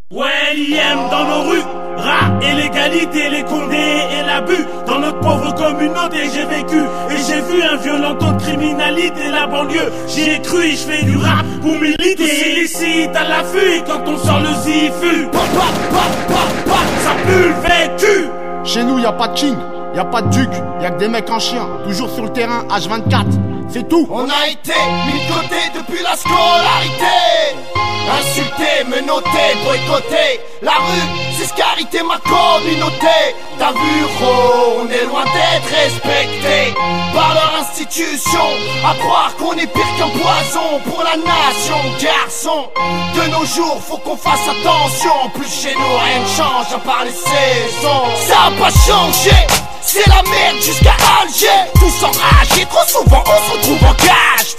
Ouais, l'IM dans nos rues, rap et l'égalité, les condés et l'abus. Dans notre pauvre communauté, j'ai vécu et j'ai vu un violent taux de criminalité. La banlieue, j'y ai cru et je fais du rap pour militer. Tout illicite à l'affût et quand on sort le zifu, ça pue le vécu. Chez nous, y'a pas de king, y'a pas de duc, y'a que des mecs en chien, toujours sur le terrain, H24, c'est tout. On a été mis de côté depuis la scolarité, insulté, menotté, boycotté. La rue, c'est ce qu'a hérité ma communauté. T'as vu, gros, on est loin d'être respecté par leur institution. À croire qu'on est pire qu'un poison pour la nation, garçon. De nos jours, faut qu'on fasse attention. En plus chez nous, rien ne change à part les saisons. Ça a pas changé, c'est la merde jusqu'à Alger. Tous enragés, trop souvent on se retrouve en cage.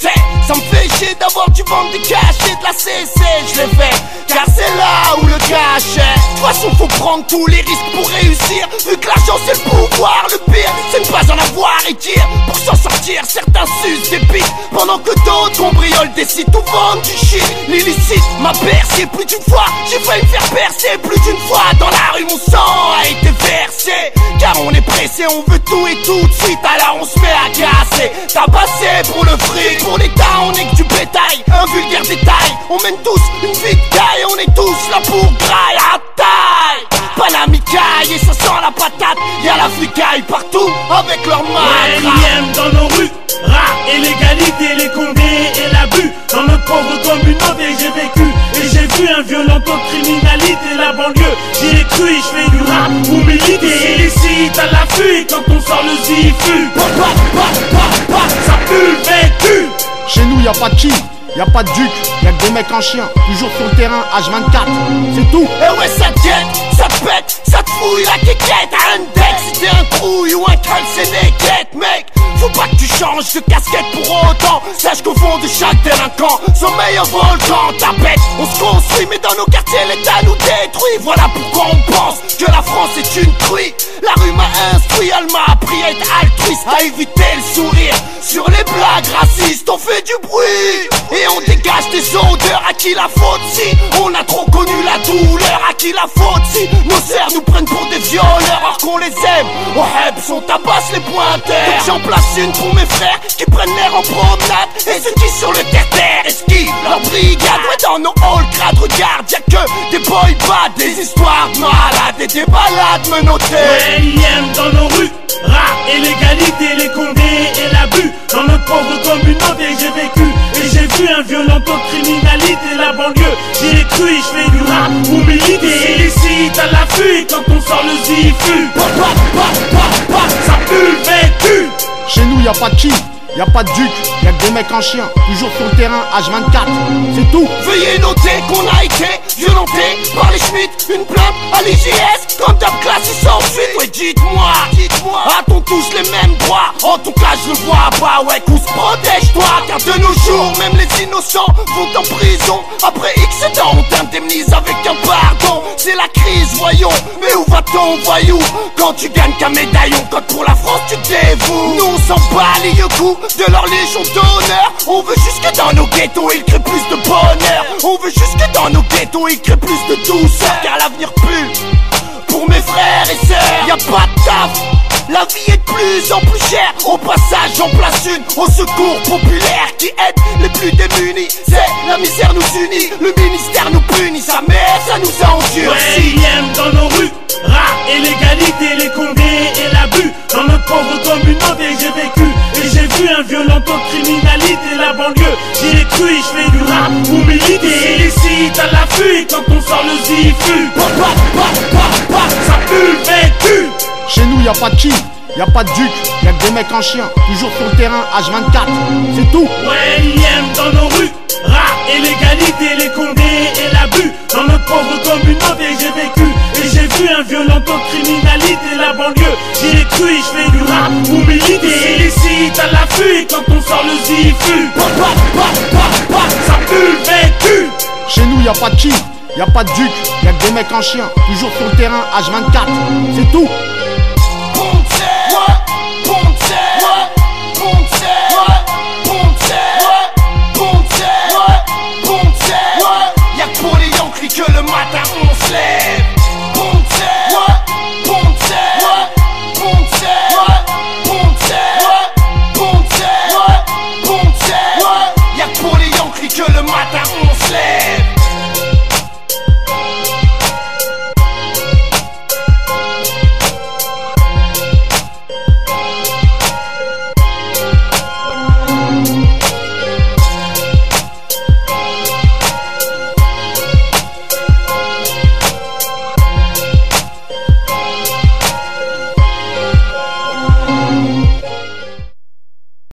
Ça me fait chier d'avoir du vent des cachets de la CC. Je l'ai fait, car c'est là où le cash est. De toute façon faut prendre tous les risques pour réussir. Vu que l'argent c'est le pouvoir, le pire c'est ne pas en avoir et dire. Pour s'en sortir, certains sucent des pics, pendant que d'autres cambriolent des sites ou vendent du shit. L'illicite m'a bercé plus d'une fois, j'ai failli me faire percer plus d'une fois. Dans la rue mon sang a été versé, car on est pressé, on veut tout et tout de suite. Alors on se met à casser, tabasser pour le fric. Pour l'État on est que du bétail, un vulgaire détail. On mène tous une vie de taille, on est tous là pour graille à taille. Pas la micaille et ça sent la patate. Y'a la flicaille partout avec leur main. Ouais, l'IM dans nos rues, rap et l'égalité, les condés et l'abus. Dans notre pauvre communauté, j'ai vécu et j'ai vu un violent taux de criminalité. La banlieue, j'y ai cru et je fais du rap pour militer. Illicite à l'affût et quand on sort le zifu, ça pue le vécu. Chez nous, y'a pas de king, y'a pas de duc, y'a que des mecs en chien, toujours sur le terrain, H24, c'est tout. Eh ouais, ça te guette, ça te pète, ça te fouille la quéquette. Index, si t'es un trouille ou un crâne, c'est des quêtes, mec. Faut pas que tu changes de casquette pour autant. Sache qu'au fond de chaque délinquant sommeille un volcan. Tapette, on se construit mais dans nos quartiers l'État nous détruit. Voilà pourquoi on pense que la France est une truie. La rue m'a instruit, elle m'a appris à être altruiste, à éviter le sourire sur les blagues racistes. On fait du bruit et on dégage des odeurs. À qui la faute si on a trop connu la douleur? À qui la faute si nos sœurs nous prennent pour des violeurs alors qu'on les aime? Au Hebs on tabasse les pointeurs. Donc j'en place une pour mes frères qui prennent l'air en promenade et ceux qui sur le terre-terre esquivent leur brigade. Ouais, dans nos halls crades, regarde, y'a que des boy bad, des histoires de malades et des balades menottées. Ouais, l'IM dans nos rues, rap et l'égalité, les condés et l'abus. Dans notre pauvre communauté, j'ai vécu et j'ai vu un violent taux de criminalité. La banlieue, j'y ai cru et je fais du rap pour militer. Illicite à l'affût et quand on sort le zifu, ça pue le vécu. Chez nous, y'a pas de king, y'a pas de duc, y'a que des mecs en chien, toujours sur le terrain, H24, c'est tout. Veuillez noter qu'on a été violenté par les Schmitt. Une plainte à l'IGS, comme d'hab classe ils s'enfuient. Ouais, dites-moi, a-t-on tous les mêmes droits? En tout cas je le vois pas, ouais, qu'on se protège toi. Car de nos jours, même les innocents vont en prison. Après X temps, on t'indemnise avec un pardon. C'est la crise, voyons, mais où va-t-on, voyou? Quand tu gagnes qu'un médaillon, quand pour la France tu te dévoues. Nous on s'en bat les coups de leur légion d'honneur. On veut juste que dans nos ghettos ils créent plus de bonheur. On veut juste que dans nos ghettos ils créent plus de douceur. Car l'avenir pue pour mes frères et sœurs. Y'a pas de taf, la vie est de plus en plus chère. Au passage j'en place une au secours populaire qui aide les plus démunis. C'est la misère nous unit, le ministère nous punit. Sa mère ça nous a endurcis. Ouais, l'IM dans nos rues, rap et l'égalité, les condés et l'abus. Dans notre pauvre communauté, j'ai vécu et j'ai vu un violent taux de criminalité. La banlieue, j'y ai cru et je fais du rap pour militer. Illicite à l'affût et quand on sort le zifu, ça pue le vécu. Chez nous, y'a pas de king, y'a pas de duc, y'a que des mecs en chien, toujours sur le terrain, H24, c'est tout. Ouais, l'IM dans nos rues, rap et l'égalité, les condés et l'abus. Dans notre pauvre communauté, j'ai vécu et j'ai vu un violent taux de criminalité. La banlieue, j'y ai cru et je fais du rap pour militer. Illicite à l'affût et quand on sort le zifu, ça pue le vécu. Chez nous, y'a pas de king, y'a pas de duc, y'a que des mecs en chien, toujours sur le terrain, H24, c'est tout. Y'a que pour les Yankees que le matin on se lève.